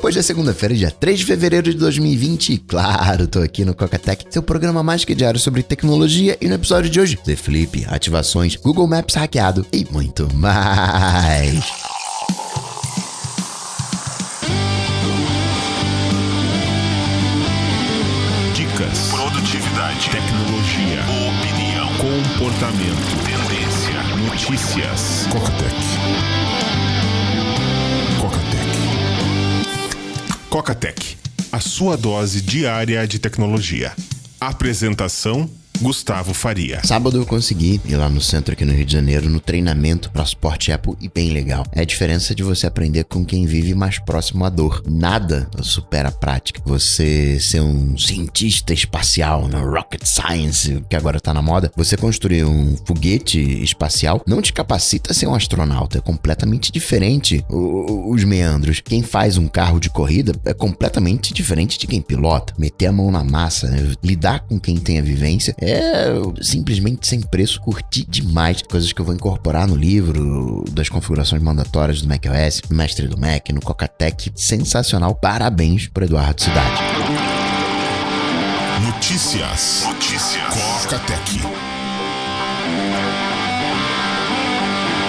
Hoje é segunda-feira, dia 3 de fevereiro de 2020 e claro, tô aqui no Cocatec, seu programa mais que diário sobre tecnologia, e no episódio de hoje, The Flip, ativações, Google Maps hackeado e muito mais. Dicas, produtividade, tecnologia, opinião, comportamento, tendência, notícias. Cocatec. Cocatec, a sua dose diária de tecnologia. Apresentação: Gustavo Faria. Sábado eu consegui ir lá no centro aqui no Rio de Janeiro no treinamento para suporte Apple e bem legal. É a diferença de você aprender com quem vive mais próximo à dor. Nada supera a prática. Você ser um cientista espacial, no Rocket Science, que agora tá na moda, você construir um foguete espacial não te capacita a ser um astronauta. É completamente diferente os meandros. Quem faz um carro de corrida é completamente diferente de quem pilota. Meter a mão na massa, né? Lidar com quem tem a vivência é simplesmente sem preço, curti demais. Coisas que eu vou incorporar no livro das configurações mandatórias do macOS, no Mestre do Mac, no Cocatec. Sensacional. Parabéns pro Eduardo Cidade. Notícias. Cocatec.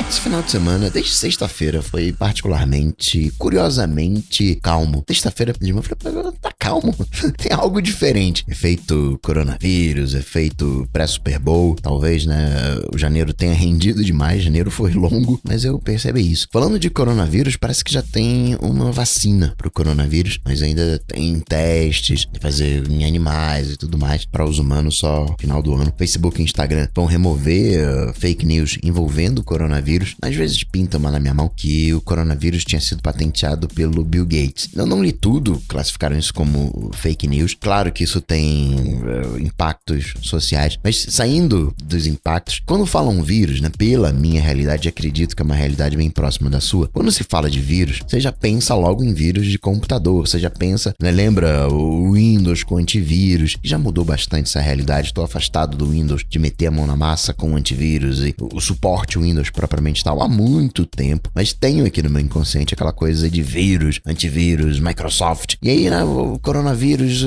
Esse final de semana, desde sexta-feira, foi particularmente, curiosamente, calmo. Sexta-feira, de manhã, eu falei, tá calmo, tem algo diferente. Efeito coronavírus, efeito pré-Super Bowl, talvez, né, o janeiro tenha rendido demais, janeiro foi longo, mas eu percebi isso. Falando de coronavírus, parece que já tem uma vacina pro coronavírus, mas ainda tem testes de fazer em animais e tudo mais, para os humanos só no final do ano. Facebook e Instagram vão remover fake news envolvendo o coronavírus. Às vezes pinta uma na minha mão que o coronavírus tinha sido patenteado pelo Bill Gates. Eu não li tudo, classificaram isso como fake news. Claro que isso tem impactos sociais, mas saindo dos impactos, quando falam vírus, né, pela minha realidade, acredito que é uma realidade bem próxima da sua. Quando se fala de vírus, você já pensa logo em vírus de computador, você já pensa, né, lembra o Windows com antivírus, já mudou bastante essa realidade. Estou afastado do Windows, de meter a mão na massa com antivírus e o suporte Windows propriamente tal há muito tempo, mas tenho aqui no meu inconsciente aquela coisa de vírus, antivírus, Microsoft, e aí, né, o coronavírus,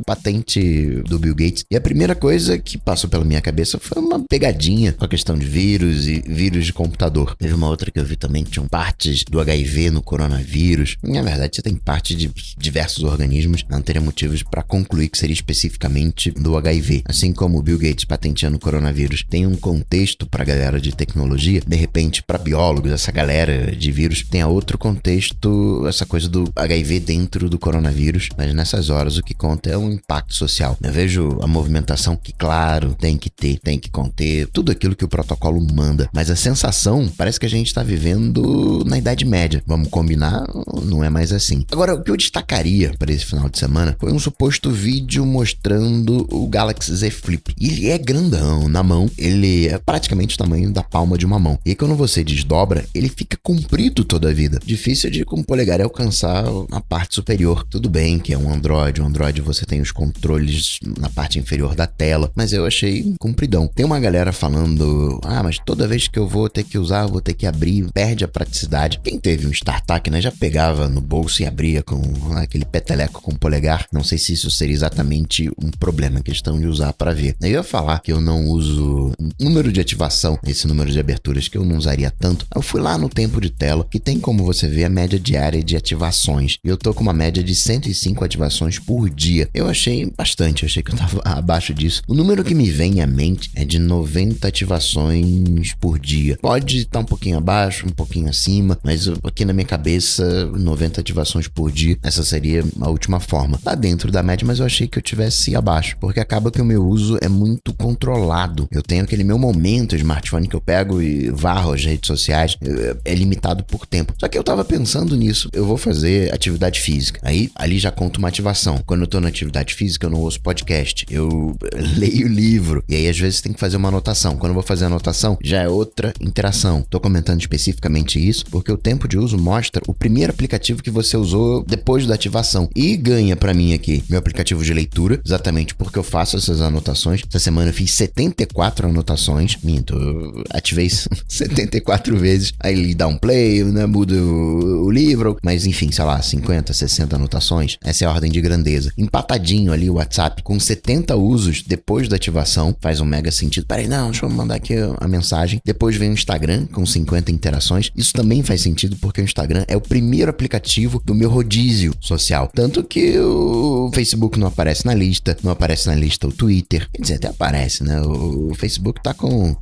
patente do Bill Gates, e a primeira coisa que passou pela minha cabeça foi uma pegadinha com a questão de vírus e vírus de computador. Teve uma outra que eu vi também que tinham partes do HIV no coronavírus. Na verdade, você tem parte de diversos organismos, não teria motivos para concluir que seria especificamente do HIV. Assim como o Bill Gates patenteando o coronavírus tem um contexto para a galera de tecnologia, de repente para biólogos, essa galera de vírus tem outro contexto, essa coisa do HIV dentro do coronavírus, mas nessas horas o que conta é um impacto social. Eu vejo a movimentação que, claro, tem que conter tudo aquilo que o protocolo manda, mas a sensação parece que a gente tá vivendo na Idade Média. Vamos combinar? Não é mais assim. Agora, o que eu destacaria para esse final de semana foi um suposto vídeo mostrando o Galaxy Z Flip. Ele é grandão na mão, ele é praticamente o tamanho da palma de uma mão. E quando você desdobra, ele fica comprido toda a vida. Difícil de com o polegar alcançar a parte superior. Tudo bem que é um Android. O Android você tem os controles na parte inferior da tela, mas eu achei compridão. Tem uma galera falando, mas toda vez que eu vou ter que usar, eu vou ter que abrir, perde a praticidade. Quem teve um StarTAC, né, já pegava no bolso e abria com aquele peteleco com o polegar. Não sei se isso seria exatamente um problema, questão de usar para ver. Eu ia falar que eu não uso número de ativação, esse número de aberturas que eu não usaria tanto. Eu fui lá no tempo de tela, que tem como você ver a média diária de ativações. Eu tô com uma média de 105 ativações por dia. Eu achei bastante, eu achei que eu tava abaixo disso. O número que me vem à mente é de 90 ativações por dia. Pode estar um pouquinho abaixo, um pouquinho acima, mas aqui na minha cabeça, 90 ativações por dia, essa seria a última forma. Tá dentro da média, mas eu achei que eu tivesse abaixo, porque acaba que o meu uso é muito controlado. Eu tenho aquele meu momento smartphone que eu pego e varro as redes sociais, é limitado por tempo. Só que eu tava pensando nisso, eu vou fazer atividade física, aí ali já conta uma ativação. Quando eu tô na atividade física, eu não ouço podcast, eu leio livro, e aí às vezes tem que fazer uma anotação. Quando eu vou fazer a anotação, já é outra interação. Tô comentando especificamente isso, porque o tempo de uso mostra o primeiro aplicativo que você usou depois da ativação, e ganha pra mim aqui meu aplicativo de leitura, exatamente porque eu faço essas anotações. Essa semana eu fiz 74 anotações, minto, eu ativei 74 54 vezes, aí ele dá um play, né, muda o livro, mas enfim, sei lá, 50, 60 anotações, essa é a ordem de grandeza. Empatadinho ali o WhatsApp, com 70 usos depois da ativação, faz um mega sentido. Peraí, não, deixa eu mandar aqui a mensagem. Depois vem o Instagram, com 50 interações. Isso também faz sentido porque o Instagram é o primeiro aplicativo do meu rodízio social. Tanto que o Facebook não aparece na lista, não aparece na lista o Twitter. Quer dizer, até aparece, né? O Facebook tá com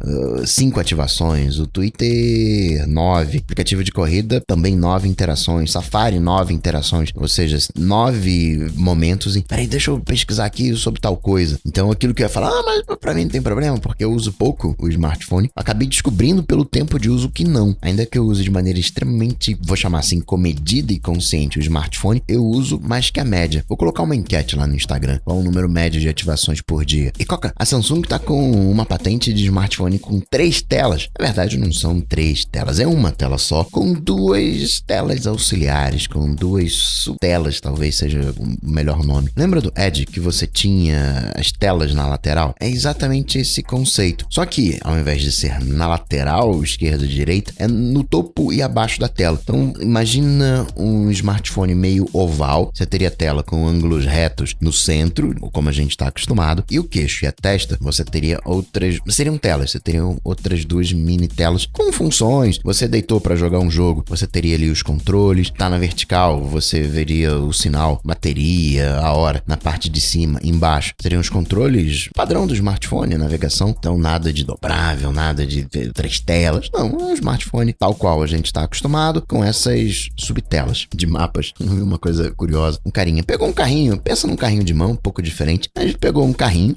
5 ativações, o Twitter 9, aplicativo de corrida também 9 interações, Safari 9 interações, ou seja, 9 momentos em, peraí, deixa eu pesquisar aqui sobre tal coisa. Então aquilo que eu ia falar, mas pra mim não tem problema, porque eu uso pouco o smartphone, acabei descobrindo pelo tempo de uso que não. Ainda que eu use de maneira extremamente, vou chamar assim, comedida e consciente o smartphone, eu uso mais que a média. Vou colocar uma enquete lá no Instagram, qual o número médio de ativações por dia. E Coca, a Samsung tá com uma patente de smartphone com 3 telas. Na verdade não são 3 telas, é uma tela só, com 2 telas auxiliares, com 2 subtelas, talvez seja o melhor nome. Lembra do Edge que você tinha as telas na lateral? É exatamente esse conceito. Só que, ao invés de ser na lateral, esquerda e direita, é no topo e abaixo da tela. Então, imagina um smartphone meio oval. Você teria a tela com ângulos retos no centro, como a gente está acostumado, e o queixo e a testa, você teria outras... Seriam telas, você teria outras 2 mini telas com funções. Você deitou para jogar um jogo, você teria ali os controles. Tá na vertical, você veria o sinal, bateria, a hora. Na parte de cima, embaixo, seriam os controles padrão do smartphone, a navegação. Então, nada de dobrável, nada de 3 telas. Não, é um smartphone tal qual a gente está acostumado, com essas subtelas de mapas. Uma coisa curiosa. Um carinha pegou um carrinho, pensa num carrinho de mão, um pouco diferente. A gente pegou um carrinho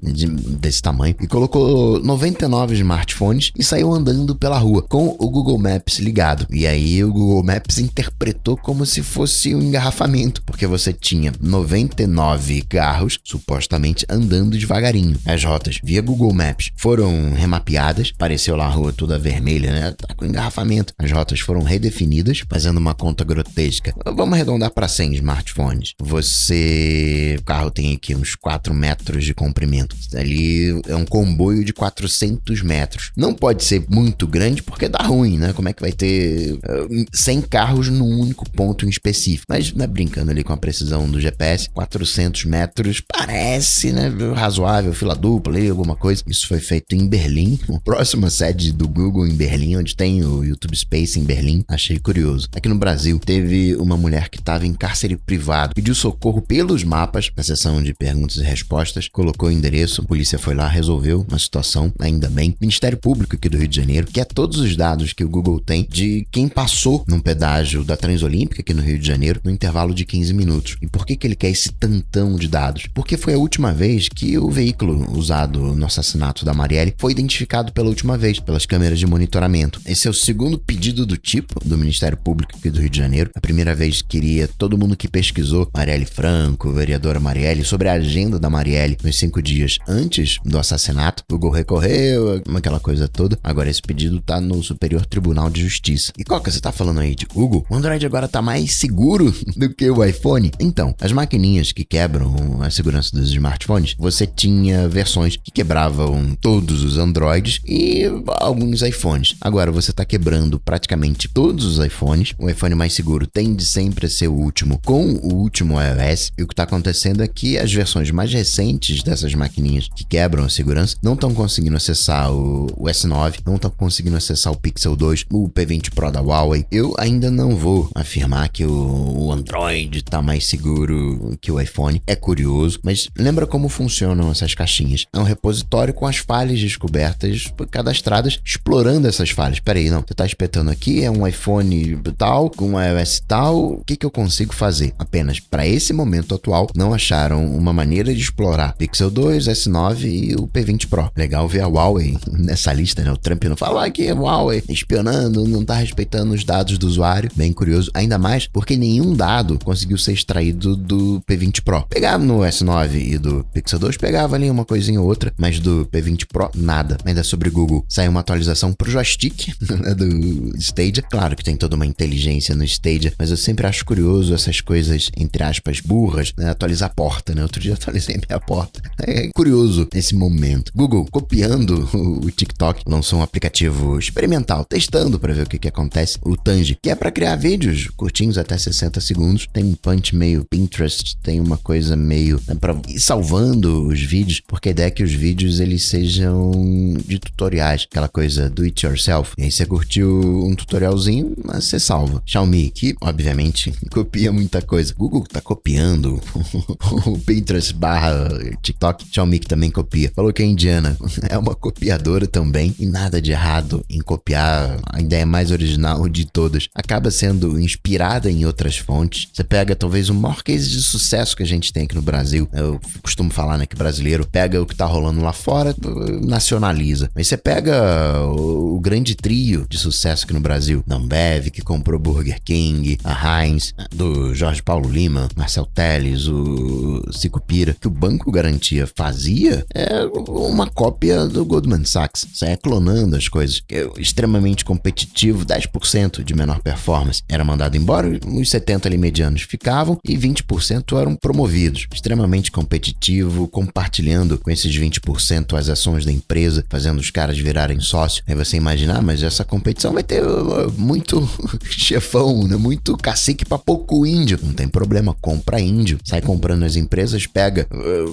desse tamanho e colocou 99 smartphones e saiu andando pela rua com o Google Maps ligado. E aí o Google Maps interpretou como se fosse um engarrafamento, porque você tinha 99 carros supostamente andando devagarinho. As rotas via Google Maps foram remapeadas, pareceu lá a rua toda vermelha, né? Tá com engarrafamento. As rotas foram redefinidas, fazendo uma conta grotesca. Vamos arredondar para 100 smartphones. O carro tem aqui uns 4 metros de comprimento. Ali é um comboio de 400 metros. Não pode ser muito grande porque dá ruim, né? Como é que vai ter 100 carros num único ponto em específico? Mas, né, brincando ali com a precisão do GPS, 400 metros parece, né, razoável, fila dupla ali, alguma coisa. Isso foi feito em Berlim, a próxima sede do Google em Berlim, onde tem o YouTube Space em Berlim. Achei curioso. Aqui no Brasil, teve uma mulher que estava em cárcere privado, pediu socorro pelos mapas, na seção de perguntas e respostas, colocou o endereço, a polícia foi lá, resolveu a situação, ainda bem. Ministério Público aqui do Rio de Janeiro, que é todos os dados que o Google tem de quem passou num pedágio da Transolímpica aqui no Rio de Janeiro, no intervalo de 15 minutos. E por que ele quer esse tantão de dados? Porque foi a última vez que o veículo usado no assassinato da Marielle foi identificado pela última vez pelas câmeras de monitoramento. Esse é o segundo pedido do tipo do Ministério Público aqui do Rio de Janeiro. A primeira vez queria todo mundo que pesquisou Marielle Franco, vereadora Marielle, sobre a agenda da Marielle nos 5 dias antes do assassinato. O Google recorreu, aquela coisa toda. Agora esse pedido tá no Superior Tribunal de Justiça. E Coca, você tá falando aí de Google? O Android agora tá mais seguro do que o iPhone? Então, as maquininhas que quebram a segurança dos smartphones, você tinha versões que quebravam todos os Androids e alguns iPhones. Agora você tá quebrando praticamente todos os iPhones. O iPhone mais seguro tende sempre a ser o último, com o último iOS. E o que tá acontecendo é que as versões mais recentes dessas maquininhas que quebram a segurança não estão conseguindo acessar o S9, não estão conseguindo acessar o Pixel 2, o P20 Pro da Huawei. Eu ainda não vou afirmar que o Android tá mais seguro que o iPhone. É curioso, mas lembra como funcionam essas caixinhas. É um repositório com as falhas descobertas cadastradas, explorando essas falhas. Peraí, não, você tá espetando aqui, é um iPhone tal, com um iOS tal, o que eu consigo fazer? Apenas para esse momento atual, não acharam uma maneira de explorar Pixel 2, S9 e o P20 Pro. Legal ver a Huawei nessa lista, né? O Trump não fala que é Huawei espionando, não tá respeitando os dados do usuário. Bem curioso, ainda mais porque nenhum dado conseguiu ser extraído do P20 Pro. Pegava no S9 e do Pixel 2, pegava ali uma coisinha ou outra, mas do P20 Pro, nada. Ainda sobre Google, saiu uma atualização pro joystick do Stadia. Claro que tem toda uma inteligência no Stadia, mas eu sempre acho curioso essas coisas, entre aspas, burras, né? Atualizar a porta, né? Outro dia eu atualizei minha porta. É curioso esse momento. Google, copiando o TikTok, lançou um aplicativo experimental, testando pra ver o que acontece. O Tangi, que é pra criar vídeos curtinhos até 60 segundos. Tem um punch meio Pinterest, tem uma coisa meio pra ir salvando os vídeos, porque a ideia é que os vídeos eles sejam de tutoriais, aquela coisa do it yourself. E aí você curtiu um tutorialzinho, mas você salva. Xiaomi, que obviamente copia muita coisa. Google tá copiando o Pinterest / TikTok. Xiaomi que também copia. Falou que a indiana é uma copiadora também, e nada de errado em copiar a ideia mais original de todas. Acaba sendo inspirada em outras fontes. Você pega talvez o maior case de sucesso que a gente tem aqui no Brasil. Eu costumo falar, né, que brasileiro pega o que tá rolando lá fora, nacionaliza. Mas você pega o grande trio de sucesso aqui no Brasil, da Ambev, que comprou Burger King, a Heinz, do Jorge Paulo Lima, Marcel Telles, o Sicupira, que o Banco Garantia fazia, é uma cópia do Goldman Sachs. Você é clonando as coisas. É extremamente competitivo, 10% de menor performance era mandado embora, os 70 ali medianos ficavam e 20% eram promovidos. Extremamente competitivo, compartilhando com esses 20% as ações da empresa, fazendo os caras virarem sócio. Aí você imagina, mas essa competição vai ter muito chefão, né? Muito cacique pra pouco índio. Não tem problema, compra índio. Sai comprando as empresas, pega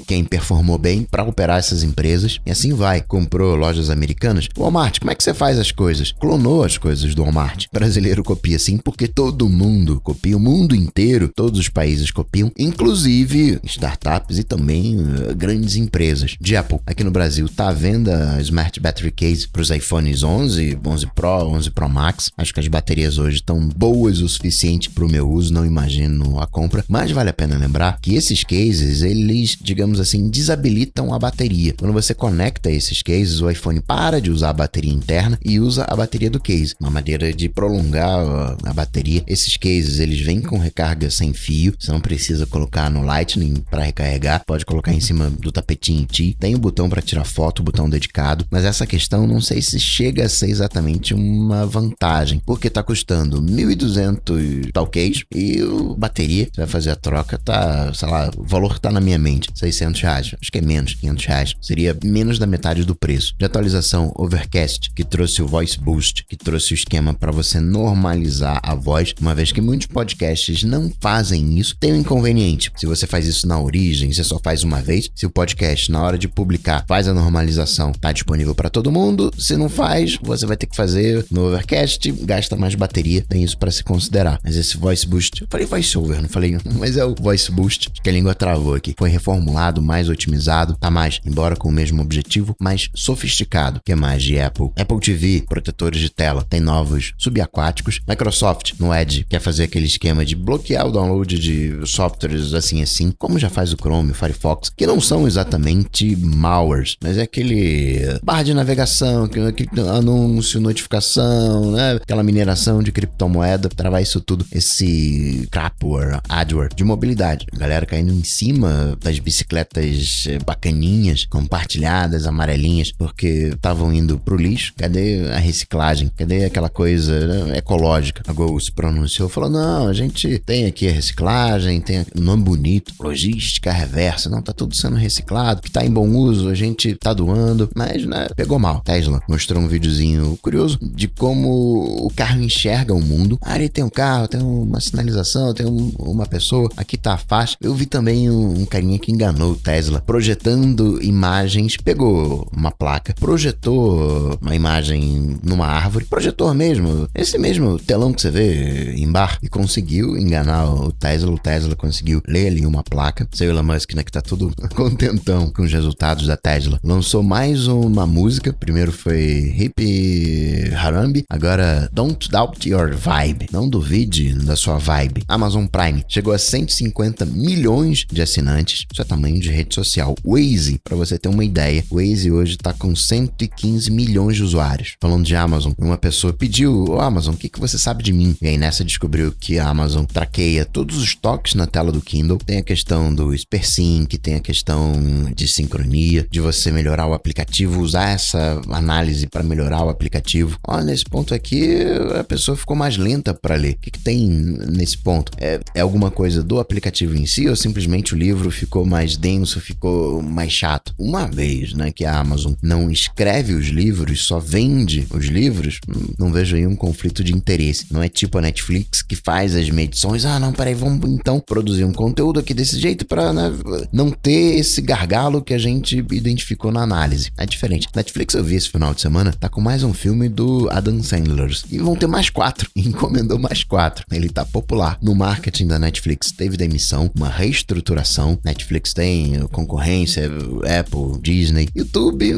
quem performou bem pra operar essas empresas e assim vai. Comprou lojas americanas. Walmart, como é que você faz as coisas? Clonou as coisas do Walmart. O brasileiro copia sim, porque todo mundo copia, o mundo inteiro, todos os países copiam, inclusive startups e também grandes empresas. De Apple, aqui no Brasil, tá à venda a Smart Battery Case para os iPhones 11, 11 Pro, 11 Pro Max. Acho que as baterias hoje estão boas o suficiente para o meu uso, não imagino a compra, mas vale a pena lembrar que esses cases, eles, digamos assim, desabilitam a bateria. Quando você conecta esses cases, o iPhone para de usar a bateria interna e usa a bateria do case, uma maneira de prolongar a bateria. Esses cases, eles vêm com recarga sem fio, você não precisa colocar no Lightning para recarregar, pode colocar em cima do tapetinho T. Tem o botão para tirar foto, o botão dedicado, mas essa questão não sei se chega a ser exatamente uma vantagem, porque tá custando 1.200 tal case e a bateria, você vai fazer a troca, tá, sei lá, o valor tá na minha mente, R$600, acho que é menos, R$500, seria menos da metade do preço. De atualização, Overcast, que trouxe o Voice Boost, que trouxe o esquema para você normalizar a voz, uma vez que muitos podcasts não fazem isso, tem um inconveniente. Se você faz isso na origem, você só faz uma vez. Se o podcast, na hora de publicar, faz a normalização, tá disponível para todo mundo. Se não faz, você vai ter que fazer no Overcast, gasta mais bateria, tem isso para se considerar. Mas esse Voice Boost, eu falei VoiceOver, não falei, mas é o Voice Boost, que a língua travou aqui. Foi reformulado, mais otimizado, tá mais, embora com o mesmo objetivo, mais sofisticado. O que mais de Apple? Apple TV, protetores de tela, tem novos subaquáticos. Microsoft, no Edge, quer fazer aquele esquema de bloquear o download de softwares assim, como já faz o Chrome, o Firefox, que não são exatamente malwares, mas é aquele barra de navegação, aquele anúncio, notificação, né? Aquela mineração de criptomoeda, travar isso tudo, esse crapware, adware de mobilidade. A galera caindo em cima das bicicletas bacaninhas, compartilhadas, amarelinhas, porque estavam indo pro lixo. Cadê a reciclagem? Cadê aquela coisa, né, ecológica? A Gol se pronunciou, falou, não, a gente tem aqui a reciclagem, tem um nome bonito, logística reversa, não, tá tudo sendo reciclado, que tá em bom uso, a gente tá doando, mas, né, pegou mal. Tesla mostrou um videozinho curioso de como o carro enxerga o mundo. Ali tem um carro, tem uma sinalização, tem uma pessoa, aqui tá a faixa. Eu vi também um carinha que enganou o Tesla, projetando imagens, pegou uma placa, projetou uma imagem numa árvore, projetor mesmo, esse mesmo telão que você vê em bar, e conseguiu enganar o Tesla conseguiu ler ali uma placa. Seu Elon Musk, né, que tá todo contentão com os resultados da Tesla, lançou mais uma música. Primeiro foi Hip Harambe, agora Don't Doubt Your Vibe, não duvide da sua vibe. Amazon Prime chegou a 150 milhões de assinantes, isso é tamanho de rede social. Waze, pra você ter uma ideia, Waze hoje tá com 115 milhões de usuários. Falando de Amazon, uma pessoa pediu, Amazon, o que você sabe de mim? E aí nessa descobriu que a Amazon traqueia todos os toques na tela do Kindle, tem a questão do SperSync, tem a questão de sincronia, de você melhorar o aplicativo, usar essa análise para melhorar o aplicativo. Olha, nesse ponto aqui a pessoa ficou mais lenta para ler. O que tem nesse ponto? É alguma coisa do aplicativo em si ou simplesmente o livro ficou mais denso, ficou mais chato? Uma vez, né, que a Amazon não escreve os livros, só vende vende os livros, não vejo aí um conflito de interesse. Não é tipo a Netflix que faz as medições, não, peraí, vamos então produzir um conteúdo aqui desse jeito pra, né, não ter esse gargalo que a gente identificou na análise. É diferente. Netflix, eu vi esse final de semana, tá com mais um filme do Adam Sandler. E vão ter mais 4. Encomendou mais 4. Ele tá popular. No marketing da Netflix teve demissão, uma reestruturação. Netflix tem concorrência, Apple, Disney. YouTube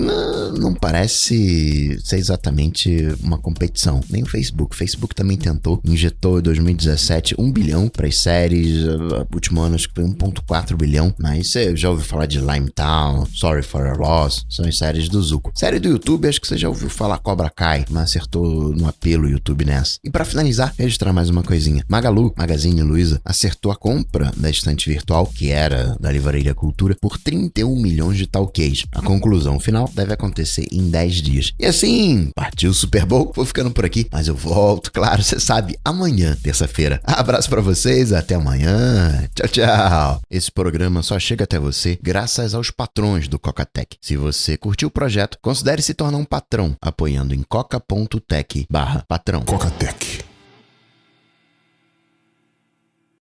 não parece ser exatamente uma competição. Nem o Facebook. O Facebook também tentou. Injetou em 2017 1 bilhão para as séries. O último ano acho que foi 1,4 bilhão. Mas você já ouviu falar de Limetown, Sorry for Your Loss? São as séries do Zuko. Série do YouTube, acho que você já ouviu falar Cobra Kai, mas acertou no apelo YouTube nessa. E para finalizar, registrar mais uma coisinha. Magalu, Magazine Luiza, acertou a compra da estante virtual, que era da Livraria Cultura, por 31 milhões de talquês. A conclusão final deve acontecer em 10 dias. E assim, partiu o Super Bowl. Vou ficando por aqui, mas eu volto, claro, você sabe, amanhã, terça-feira. Abraço para vocês, até amanhã. Tchau, tchau. Esse programa só chega até você graças aos patrões do Coca-Tech. Se você curtiu o projeto, considere se tornar um patrão, apoiando em coca.tech/patrão. Coca-Tech.